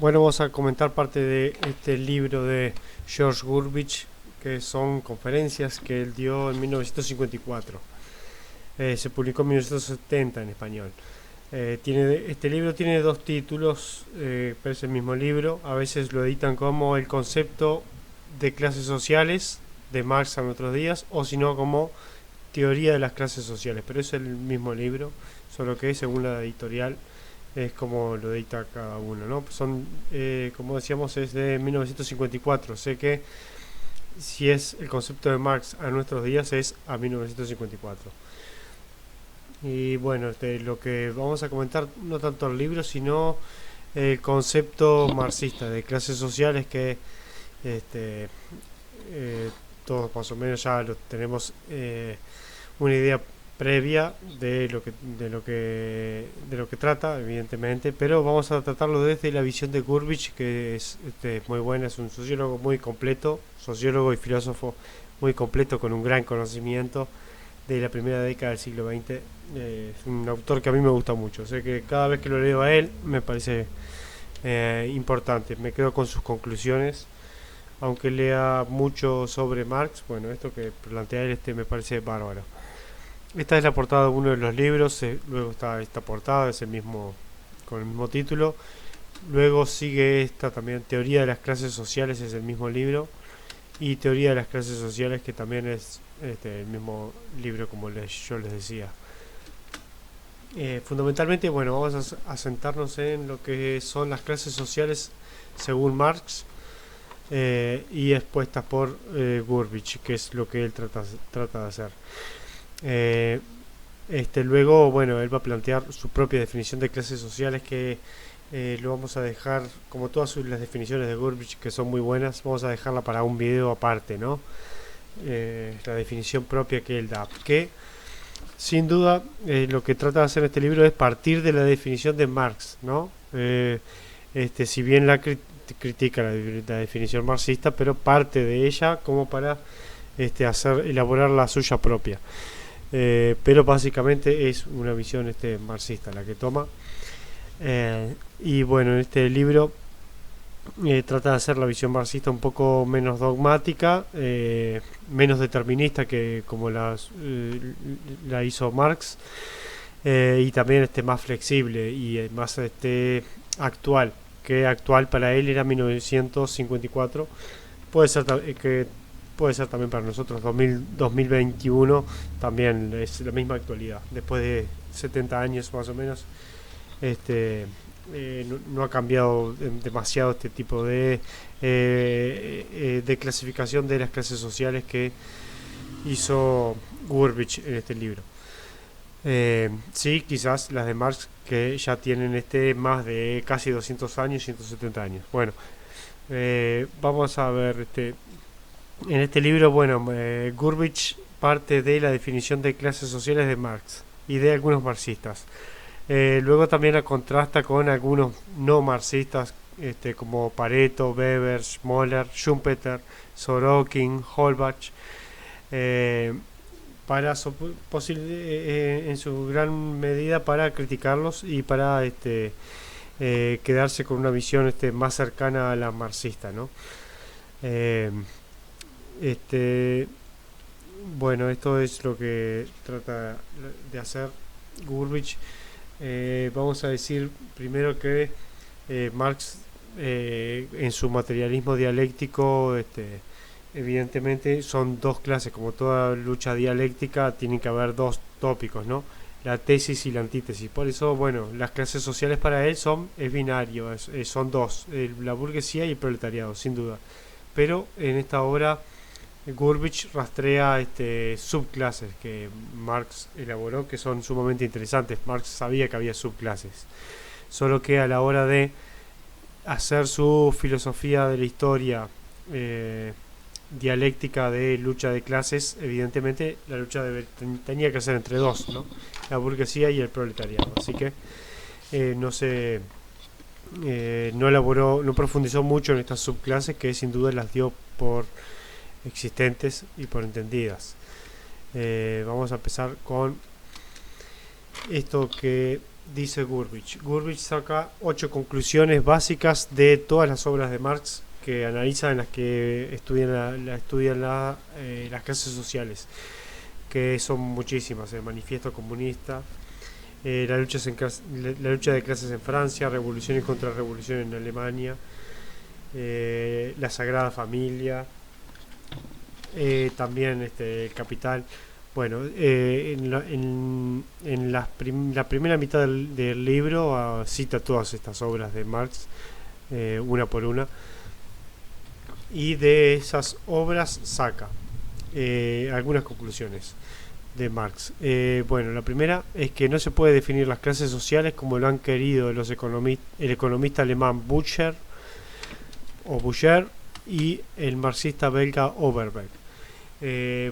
Bueno, vamos a comentar parte de este libro de George Gurvich, que son conferencias que él dio en 1954. Se publicó en 1970 en español. Este libro tiene dos títulos, pero es el mismo libro. A veces lo editan como El concepto de clases sociales de Marx en otros días, o si no como Teoría de las clases sociales, pero es el mismo libro, solo que según la editorial es como lo edita cada uno, ¿no? Son, como decíamos, es de 1954. Sé que si es el concepto de Marx a nuestros días es a 1954. Y bueno, lo que vamos a comentar, no tanto el libro, sino el concepto marxista de clases sociales que este, todos más o menos ya lo tenemos una idea previa de lo que trata, evidentemente, pero vamos a tratarlo desde la visión de Gurvich, que es muy buena. Es un sociólogo muy completo, sociólogo y filósofo muy completo, con un gran conocimiento de la primera década del siglo XX. Es un autor que a mí me gusta mucho, sé que cada vez que lo leo a él me parece importante, me quedo con sus conclusiones, aunque lea mucho sobre Marx. Bueno, esto que plantea él me parece bárbaro. Esta es la portada de uno de los libros, luego está esta portada, es el mismo, con el mismo título. Luego sigue esta también, Teoría de las clases sociales, es el mismo libro. Y Teoría de las clases sociales, que también es el mismo libro, como yo les decía. Fundamentalmente, bueno, vamos a sentarnos en lo que son las clases sociales según Marx, y expuestas por Gurvich, que es lo que él trata de hacer. Eh, Luego, bueno, él va a plantear su propia definición de clases sociales, que lo vamos a dejar, como todas las definiciones de Gurvich, que son muy buenas, vamos a dejarla para un video aparte, ¿no? La definición propia que él da, que sin duda lo que trata de hacer este libro es partir de la definición de Marx, ¿no? Si bien critica la definición marxista, pero parte de ella como para elaborar la suya propia. Pero básicamente es una visión marxista la que toma. Y bueno, en este libro trata de hacer la visión marxista un poco menos dogmática, menos determinista que como la hizo Marx, y también más flexible y más actual, que actual para él era 1954. Puede ser que puede ser también para nosotros 2021, también es la misma actualidad. Después de 70 años más o menos, no ha cambiado demasiado este tipo de clasificación de las clases sociales que hizo Gurvich en este libro. Sí, quizás las de Marx, que ya tienen más de casi 200 años, 170 años. Bueno, vamos a ver en este libro. Bueno, Gurvich parte de la definición de clases sociales de Marx y de algunos marxistas. Luego también la contrasta con algunos no marxistas, como Pareto, Weber, Schmoller, Schumpeter, Sorokin, Holbach, para en su gran medida para criticarlos y para quedarse con una visión más cercana a la marxista, ¿no? Bueno, esto es lo que trata de hacer Gurvich. Vamos a decir primero que Marx, en su materialismo dialéctico, evidentemente son dos clases. Como toda lucha dialéctica, tienen que haber dos tópicos, ¿no? La tesis y la antítesis. Por eso, bueno, las clases sociales para él es binario, son dos, la burguesía y el proletariado, sin duda. Pero en esta obra Gurvich rastrea subclases que Marx elaboró, que son sumamente interesantes. Marx sabía que había subclases, solo que a la hora de hacer su filosofía de la historia dialéctica de lucha de clases, evidentemente la lucha tenía que ser entre dos, ¿no? La burguesía y el proletariado. Así que no elaboró, no profundizó mucho en estas subclases, que sin duda las dio por existentes y por entendidas. Vamos a empezar con esto que dice Gurvich. Gurvich saca 8 conclusiones básicas de todas las obras de Marx que analiza, en las que estudian las clases sociales, que son muchísimas: el manifiesto comunista, la lucha de clases en Francia, revolución y contrarrevolución en Alemania, la Sagrada Familia, también el Capital. Bueno, la primera mitad del libro cita todas estas obras de Marx, una por una, y de esas obras saca algunas conclusiones de Marx. Bueno, la primera es que no se puede definir las clases sociales como lo han querido el economista alemán Boucher y el marxista belga Overbeck.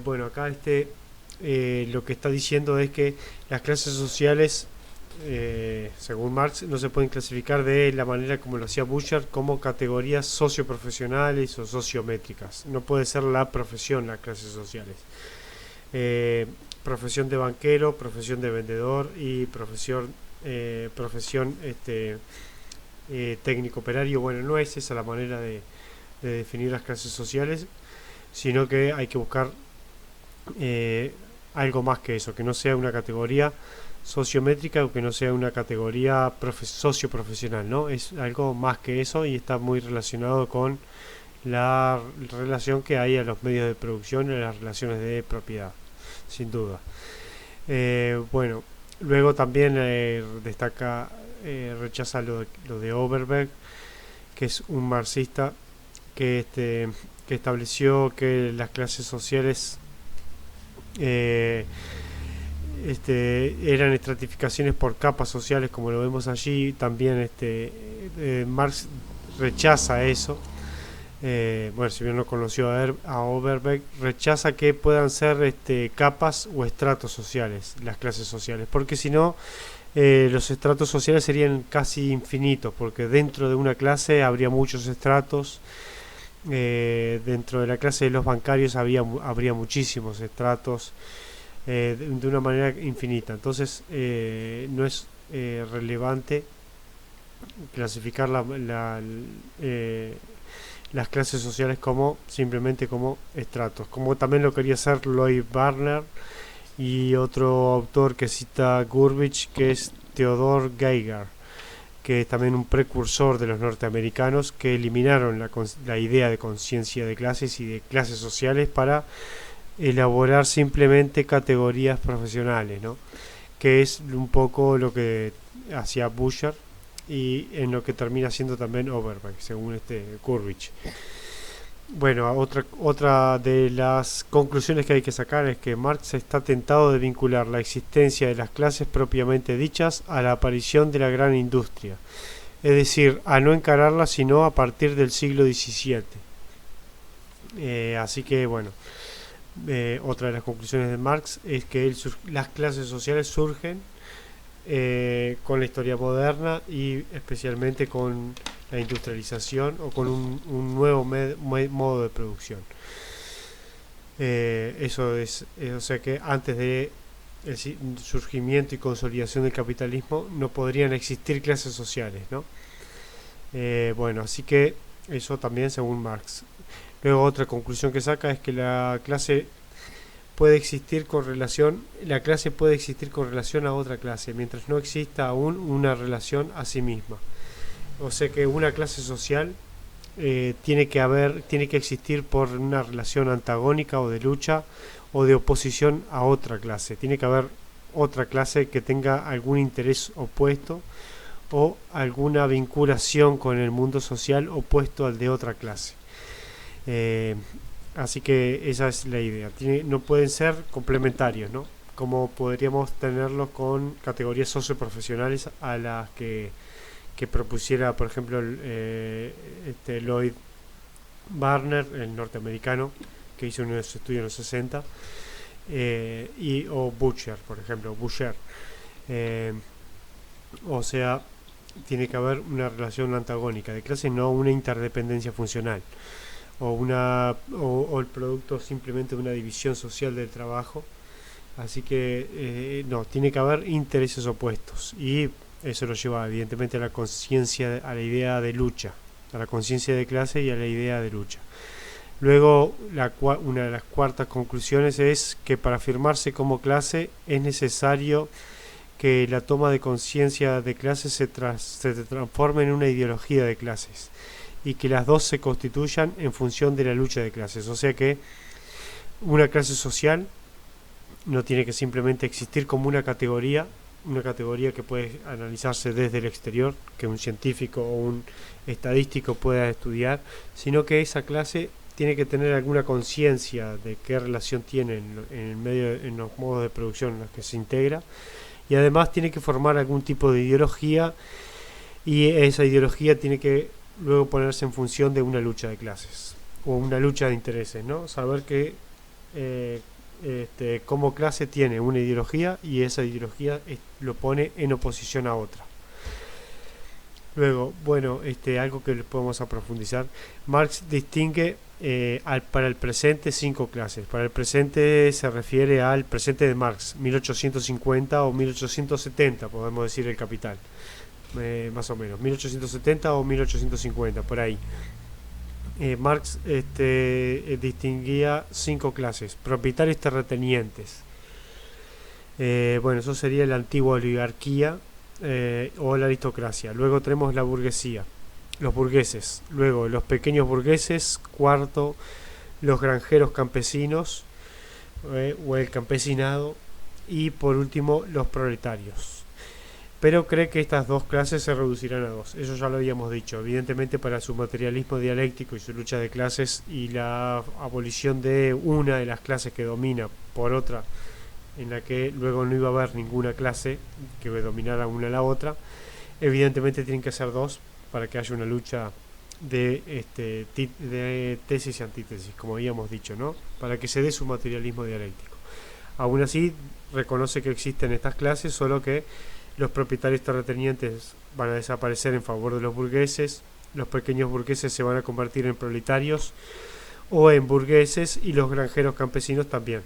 Bueno, acá lo que está diciendo es que las clases sociales, según Marx, no se pueden clasificar de la manera como lo hacía Boucher, como categorías socioprofesionales o sociométricas. No puede ser la profesión las clases sociales. Profesión de banquero, profesión de vendedor y profesión técnico operario. Bueno, no es esa la manera de definir las clases sociales, sino que hay que buscar algo más que eso, que no sea una categoría sociométrica o que no sea una categoría socioprofesional, ¿no? Es algo más que eso, y está muy relacionado con la relación que hay a los medios de producción y a las relaciones de propiedad, sin duda. Bueno, luego también rechaza lo de Overbeck, que es un marxista que estableció que las clases sociales eran estratificaciones por capas sociales, como lo vemos allí. También Marx rechaza eso. Bueno, si bien no conoció a Overbeck, rechaza que puedan ser capas o estratos sociales, las clases sociales, porque si no, los estratos sociales serían casi infinitos, porque dentro de una clase habría muchos estratos. Dentro de la clase de los bancarios habría muchísimos estratos, de una manera infinita. Entonces no es relevante clasificar las clases sociales simplemente como estratos, como también lo quería hacer Lloyd Barner y otro autor que cita Gurvich, que es Theodor Geiger, que es también un precursor de los norteamericanos, que eliminaron la idea de conciencia de clases y de clases sociales para elaborar simplemente categorías profesionales, ¿no? Que es un poco lo que hacía Boucher y en lo que termina siendo también Overbeck, según Gurvich. Bueno, otra de las conclusiones que hay que sacar es que Marx está tentado de vincular la existencia de las clases propiamente dichas a la aparición de la gran industria, es decir, a no encararla sino a partir del siglo XVII. Así que bueno, otra de las conclusiones de Marx es que las clases sociales surgen con la historia moderna, y especialmente con la industrialización o con un nuevo modo de producción. Eso es, o sea que antes de el surgimiento y consolidación del capitalismo no podrían existir clases sociales, ¿no? Bueno, así que eso también según Marx. Luego otra conclusión que saca es que la clase puede existir con relación a otra clase, mientras no exista aún una relación a sí misma. O sea que una clase social tiene que existir por una relación antagónica o de lucha o de oposición a otra clase. Tiene que haber otra clase que tenga algún interés opuesto o alguna vinculación con el mundo social opuesto al de otra clase. Así que esa es la idea. No pueden ser complementarios, ¿no? Como podríamos tenerlos con categorías socioprofesionales a las que propusiera, por ejemplo, Lloyd Barner, el norteamericano, que hizo uno de sus estudios en los 60, o Boucher, por ejemplo, Boucher. O sea, tiene que haber una relación antagónica de clases, no una interdependencia funcional, o el producto simplemente de una división social del trabajo. Así que no, tiene que haber intereses opuestos, y Eso lo lleva evidentemente a la conciencia, a la idea de lucha, a la conciencia de clase y a la idea de lucha. Luego, una de las cuartas conclusiones es que para afirmarse como clase es necesario que la toma de conciencia de clases se transforme en una ideología de clases y que las dos se constituyan en función de la lucha de clases. O sea que una clase social no tiene que simplemente existir como una categoría que puede analizarse desde el exterior, que un científico o un estadístico pueda estudiar, sino que esa clase tiene que tener alguna conciencia de qué relación tiene en el medio, en los modos de producción en los que se integra, y además tiene que formar algún tipo de ideología, y esa ideología tiene que luego ponerse en función de una lucha de clases o una lucha de intereses, ¿no? Saber que como clase tiene una ideología y esa ideología lo pone en oposición a otra. Luego, bueno, algo que podemos profundizar. Marx distingue para el presente 5 clases. Para el presente se refiere al presente de Marx, 1850 o 1870, podemos decir el Capital, más o menos, 1870 o 1850, por ahí. Marx distinguía 5 clases: propietarios terratenientes. Bueno, eso sería la antigua oligarquía o la aristocracia. Luego tenemos la burguesía, los burgueses. Luego los pequeños burgueses. Cuarto, los granjeros campesinos o el campesinado. Y por último, los proletarios. Pero cree que estas dos clases se reducirán a dos. Eso ya lo habíamos dicho. Evidentemente, para su materialismo dialéctico y su lucha de clases y la abolición de una de las clases que domina por otra, en la que luego no iba a haber ninguna clase que dominara una a la otra, evidentemente tienen que ser dos para que haya una lucha de tesis y antítesis, como habíamos dicho, ¿no? Para que se dé su materialismo dialéctico. Aún así, reconoce que existen estas clases, solo que los propietarios terratenientes van a desaparecer en favor de los burgueses, los pequeños burgueses se van a convertir en proletarios o en burgueses, y los granjeros campesinos también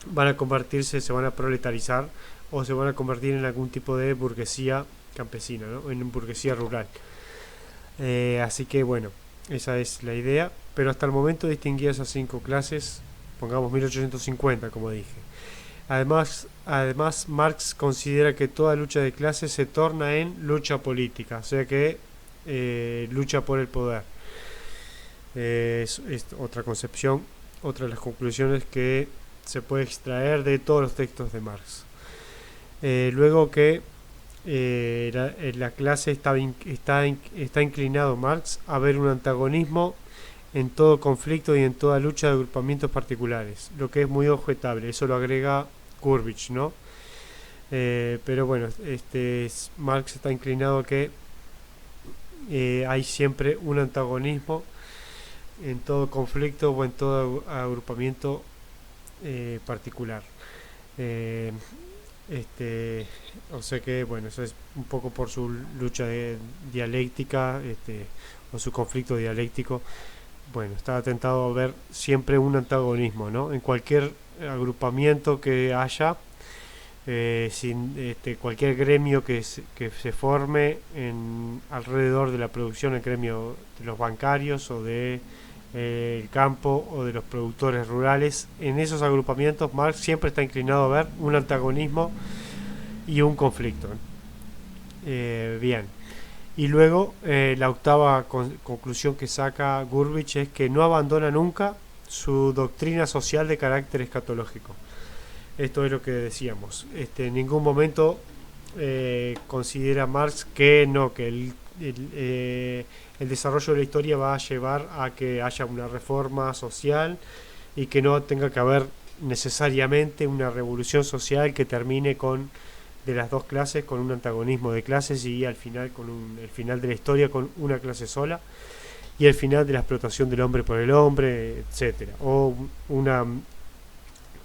van a convertirse, se van a proletarizar o se van a convertir en algún tipo de burguesía campesina, ¿no? En burguesía rural. Así que bueno, esa es la idea, pero hasta el momento distinguía esas 5 clases, pongamos 1850 como dije. Además, Marx considera que toda lucha de clases se torna en lucha política, o sea que lucha por el poder. Es otra concepción, otra de las conclusiones que se puede extraer de todos los textos de Marx. Luego que la clase está inclinado Marx a ver un antagonismo en todo conflicto y en toda lucha de agrupamientos particulares, lo que es muy objetable. Eso lo agrega Gurvich, ¿no? Pero bueno, Marx está inclinado a que hay siempre un antagonismo en todo conflicto o en todo agrupamiento particular. O sea que bueno, eso es un poco por su lucha dialéctica, o su conflicto dialéctico. Bueno, estaba tentado a ver siempre un antagonismo, ¿no? En cualquier agrupamiento que haya, cualquier gremio que se forme alrededor de la producción, el gremio de los bancarios o de el campo o de los productores rurales, en esos agrupamientos Marx siempre está inclinado a ver un antagonismo y un conflicto. Bien. Y luego la octava conclusión que saca Gurvich es que no abandona nunca su doctrina social de carácter escatológico. Esto es lo que decíamos. En ningún momento considera Marx que el desarrollo de la historia va a llevar a que haya una reforma social y que no tenga que haber necesariamente una revolución social que termine de las dos clases con un antagonismo de clases y al final el final de la historia con una clase sola y el final de la explotación del hombre por el hombre, etcétera, o una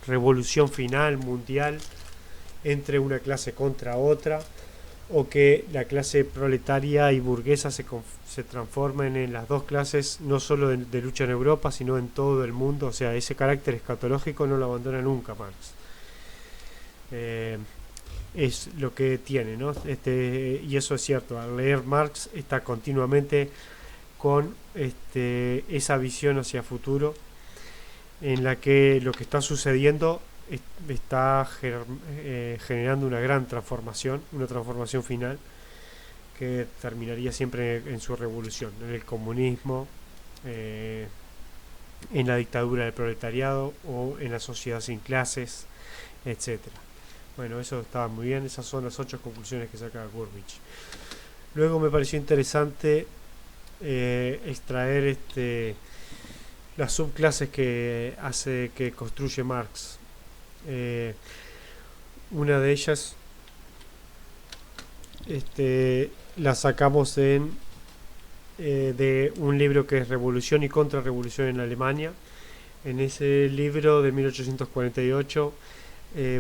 revolución final mundial entre una clase contra otra, o que la clase proletaria y burguesa se transformen en las dos clases, no solo de lucha en Europa, sino en todo el mundo. O sea, ese carácter escatológico no lo abandona nunca Marx. es lo que tiene, ¿no? Y eso es cierto, al leer Marx está continuamente con esa visión hacia futuro en la que lo que está sucediendo está generando una gran transformación, una transformación final que terminaría siempre en su revolución, en el comunismo, en la dictadura del proletariado o en la sociedad sin clases, etcétera. Bueno, eso estaba muy bien, esas son las 8 conclusiones que saca Gurvich. Luego me pareció interesante extraer las subclases que construye Marx. Una de ellas la sacamos de un libro que es Revolución y Contrarrevolución en Alemania. En ese libro de 1848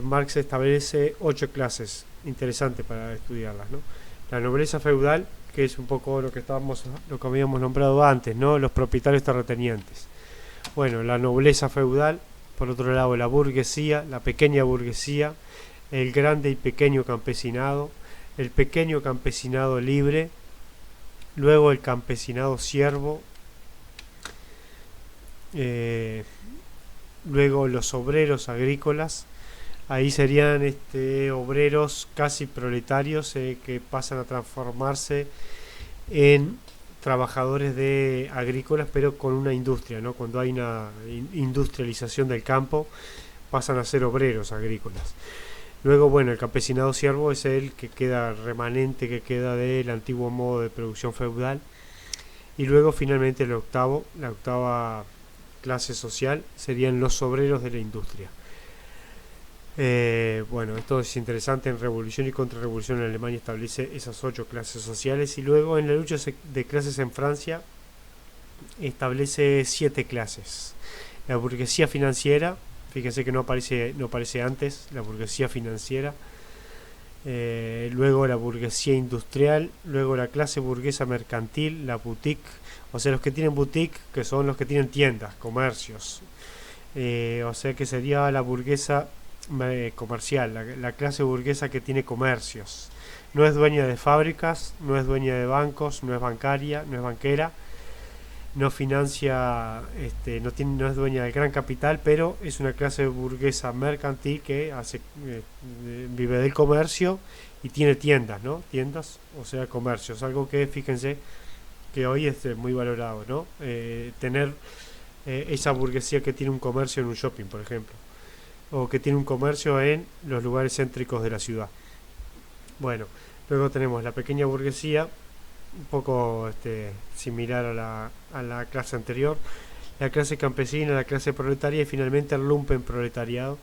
Marx establece 8 clases interesantes para estudiarlas, ¿no? La nobleza feudal, que es un poco lo que habíamos nombrado antes, ¿no? Los propietarios terratenientes. Bueno, la nobleza feudal, por otro lado la burguesía, la pequeña burguesía, el grande y pequeño campesinado, el pequeño campesinado libre, luego el campesinado siervo, luego los obreros agrícolas. Ahí serían obreros casi proletarios que pasan a transformarse en trabajadores de agrícolas, pero con una industria, ¿no? Cuando hay una industrialización del campo, pasan a ser obreros agrícolas. Luego, bueno, el campesinado siervo es el que queda remanente, que queda del antiguo modo de producción feudal. Y luego, finalmente, la octava clase social serían los obreros de la industria. Bueno, esto es interesante. En Revolución y Contrarrevolución en Alemania establece esas 8 clases sociales, y luego en la lucha de clases en Francia establece 7 clases. La burguesía financiera, fíjense que no aparece antes, la burguesía financiera, luego la burguesía industrial, luego la clase burguesa mercantil, la boutique, o sea, los que tienen boutique, que son los que tienen tiendas, comercios, o sea que sería la burguesa comercial, la clase burguesa que tiene comercios. No es dueña de fábricas, no es dueña de bancos, no es bancaria, no es banquera, no financia, no es dueña del gran capital, pero es una clase burguesa mercantil que vive del comercio y tiene tiendas, ¿no? Tiendas, o sea, comercios, algo que fíjense que hoy es muy valorado, ¿no? Tener esa burguesía que tiene un comercio en un shopping, por ejemplo, o que tiene un comercio en los lugares céntricos de la ciudad. Bueno, luego tenemos la pequeña burguesía, un poco similar a la clase anterior, la clase campesina, la clase proletaria y finalmente el lumpenproletariado,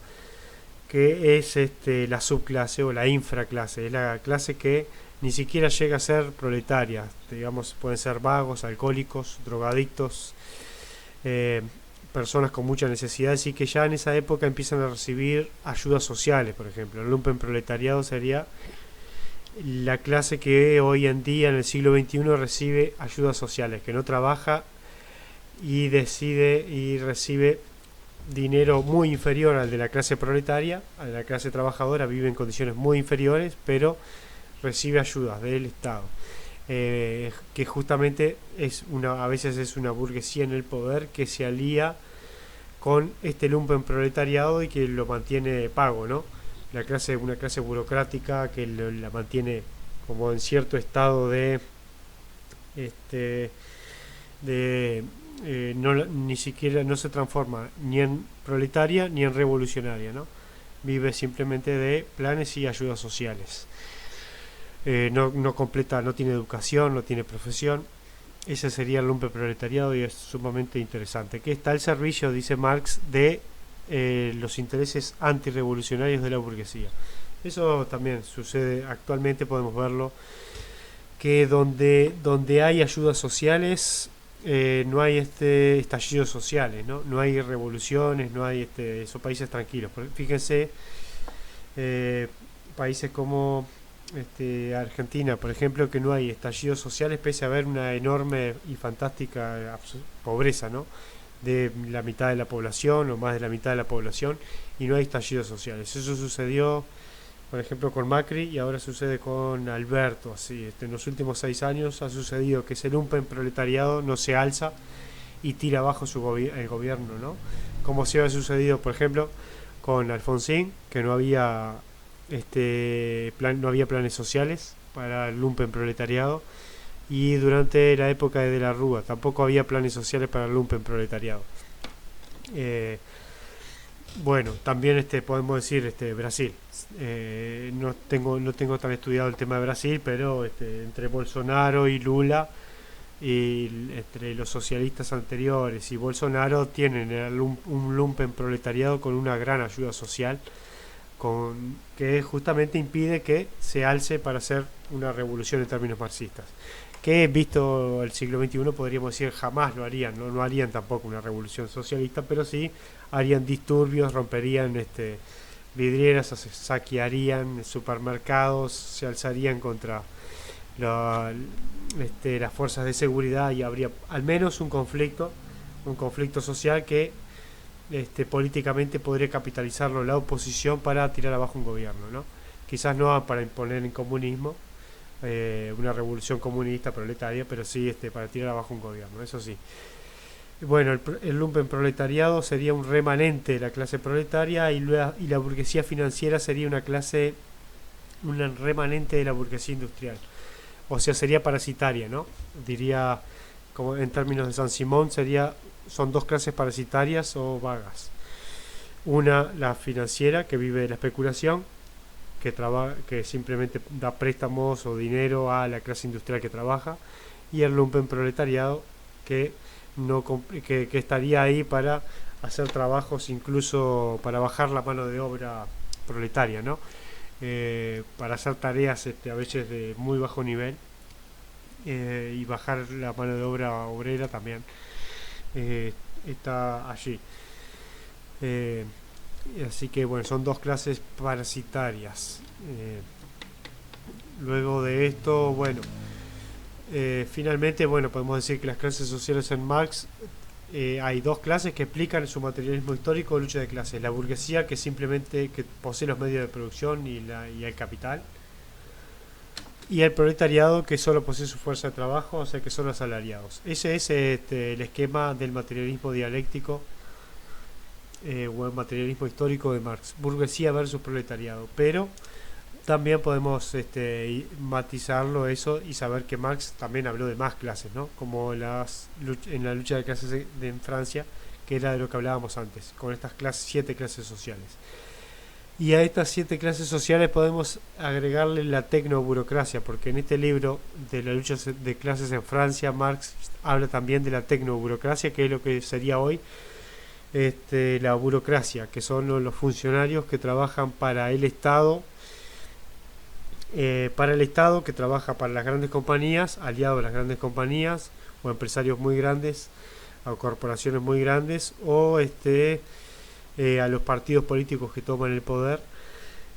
que es la subclase o la infraclase, es la clase que ni siquiera llega a ser proletaria, digamos, pueden ser vagos, alcohólicos, drogadictos, personas con mucha necesidad, así que ya en esa época empiezan a recibir ayudas sociales, por ejemplo. El lumpenproletariado sería la clase que hoy en día, en el siglo XXI, recibe ayudas sociales, que no trabaja y recibe dinero muy inferior al de la clase proletaria, a la clase trabajadora, vive en condiciones muy inferiores, pero recibe ayudas del Estado. Que justamente a veces es una burguesía en el poder que se alía con este lumpenproletariado y que lo mantiene pago, ¿no? Una clase burocrática que la mantiene como en cierto estado ni siquiera no se transforma ni en proletaria ni en revolucionaria, ¿no? Vive simplemente de planes y ayudas sociales. No completa, no tiene educación, no tiene profesión. Ese sería el lumpenproletariado y es sumamente interesante. Que está al servicio, dice Marx, de los intereses antirrevolucionarios de la burguesía. Eso también sucede actualmente, podemos verlo, que donde hay ayudas sociales no hay estallidos sociales, no hay revoluciones, no hay esos países tranquilos. Fíjense, países como Argentina, por ejemplo, que no hay estallidos sociales pese a haber una enorme y fantástica pobreza, ¿no? De la mitad de la población o más de la mitad de la población, y no hay estallidos sociales. Eso sucedió por ejemplo con Macri, y ahora sucede con Alberto. Así, en los últimos 6 años ha sucedido que ese lumpen proletariado no se alza y tira abajo el gobierno, ¿no? Como si había sucedido, por ejemplo, con Alfonsín, que no había no había planes sociales para el lumpen proletariado, y durante la época de la Rúa tampoco había planes sociales para el lumpen proletariado. Bueno, también podemos decir Brasil. No tengo tan estudiado el tema de Brasil, pero entre Bolsonaro y Lula, y entre los socialistas anteriores y Bolsonaro, tienen un lumpen proletariado con una gran ayuda social, que justamente impide que se alce para hacer una revolución en términos marxistas, que visto el siglo XXI podríamos decir jamás lo harían. No harían tampoco una revolución socialista, pero sí harían disturbios, romperían vidrieras, saquearían supermercados, se alzarían contra las fuerzas de seguridad, y habría al menos un conflicto social que políticamente podría capitalizarlo la oposición para tirar abajo un gobierno, ¿no? Quizás no para imponer el comunismo, una revolución comunista proletaria, pero sí para tirar abajo un gobierno, eso sí. Bueno, el lumpen proletariado sería un remanente de la clase proletaria, y la burguesía financiera sería un remanente de la burguesía industrial. O sea, sería parasitaria, ¿no? Diría, como en términos de San Simón, son dos clases parasitarias o vagas. Una, la financiera, que vive de la especulación, que simplemente da préstamos o dinero a la clase industrial que trabaja, y el lumpen proletariado, que estaría ahí para hacer trabajos, incluso para bajar la mano de obra proletaria, ¿no? Para hacer tareas a veces de muy bajo nivel, y bajar la mano de obra obrera también, está allí. Así que bueno, son dos clases parasitarias. Luego de esto, bueno, finalmente, bueno, podemos decir que las clases sociales en Marx, hay dos clases que explican su materialismo histórico de lucha de clases: la burguesía, que simplemente que posee los medios de producción y el capital, y el proletariado, que solo posee su fuerza de trabajo, o sea que son asalariados. Ese es el esquema del materialismo dialéctico, o el materialismo histórico de Marx: burguesía versus proletariado. Pero también podemos matizarlo eso y saber que Marx también habló de más clases, ¿no? Como en la lucha de clases en Francia, que era de lo que hablábamos antes, con estas 7 clases sociales. Y a estas 7 clases sociales podemos agregarle la tecnoburocracia, porque en este libro de la lucha de clases en Francia, Marx habla también de la tecnoburocracia, que es lo que sería hoy la burocracia, que son los funcionarios que trabajan para el Estado, que trabaja para las grandes compañías, aliados a las grandes compañías, o empresarios muy grandes, o corporaciones muy grandes, o a los partidos políticos que toman el poder,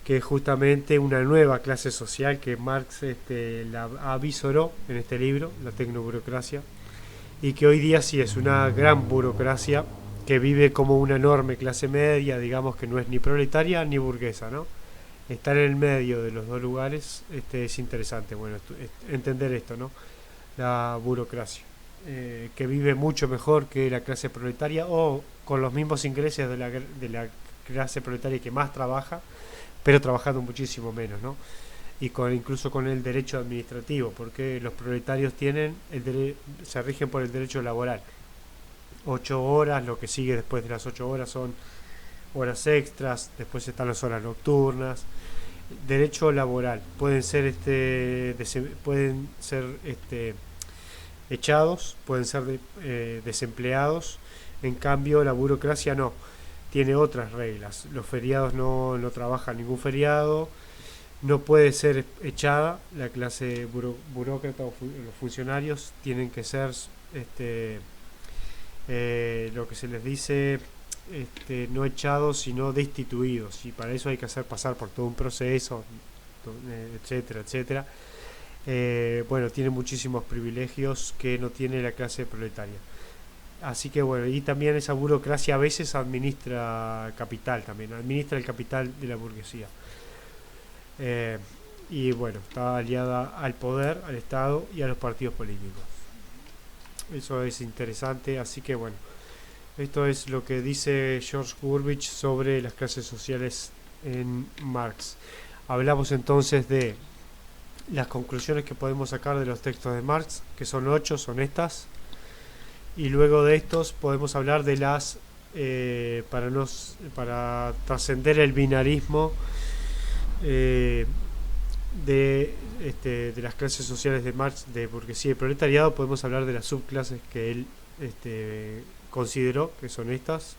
que es justamente una nueva clase social que Marx la avisoró en este libro, la tecnoburocracia, y que hoy día sí es una gran burocracia que vive como una enorme clase media, digamos, que no es ni proletaria ni burguesa, ¿no? Estar en el medio de los dos lugares es interesante, bueno, entender esto, ¿no? La burocracia, que vive mucho mejor que la clase proletaria, o con los mismos ingresos de la clase proletaria que más trabaja, pero trabajando muchísimo menos, ¿no? Y incluso con el derecho administrativo, porque los proletarios se rigen por el derecho laboral. 8 horas, lo que sigue después de las 8 horas son horas extras, después están las horas nocturnas. Derecho laboral, pueden ser echados, pueden ser desempleados. En cambio la burocracia no, tiene otras reglas. Los feriados no trabaja ningún feriado, no puede ser echada la clase burócrata, o los funcionarios tienen que ser lo que se les dice no echados, sino destituidos, y para eso hay que hacer pasar por todo un proceso, etcétera, etcétera. Bueno, tiene muchísimos privilegios que no tiene la clase proletaria. Así que bueno, y también esa burocracia a veces administra capital, también administra el capital de la burguesía. eh, y bueno, está aliada al poder, al Estado y a los partidos políticos. Eso es interesante, así que bueno, esto es lo que dice George Burbidge sobre las clases sociales en Marx. Hablamos entonces de las conclusiones que podemos sacar de los textos de Marx, que son 8, son estas. Y luego de estos podemos hablar de las para trascender el binarismo eh, de las clases sociales de Marx, de burguesía y proletariado. Podemos hablar de las subclases que él consideró, que son estas,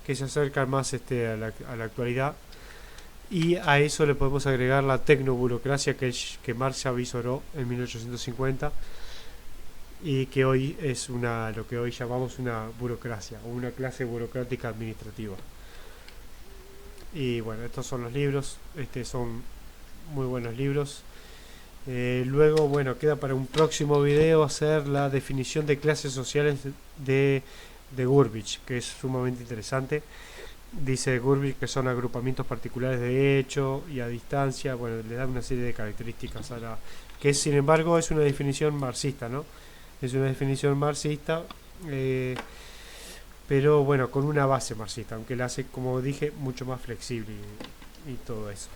que se acercan más a la actualidad, y a eso le podemos agregar la tecnoburocracia que Marx ya visoró en 1850 y que hoy es lo que hoy llamamos una burocracia o una clase burocrática administrativa. Y bueno, estos son los libros, son muy buenos libros. Luego, bueno, queda para un próximo video hacer la definición de clases sociales de Burbidge, que es sumamente interesante. Dice Burbidge que son agrupamientos particulares de hecho y a distancia. Bueno, le da una serie de características que sin embargo es una definición marxista, ¿no? Es una definición marxista, pero bueno, con una base marxista, aunque la hace, como dije, mucho más flexible y todo eso.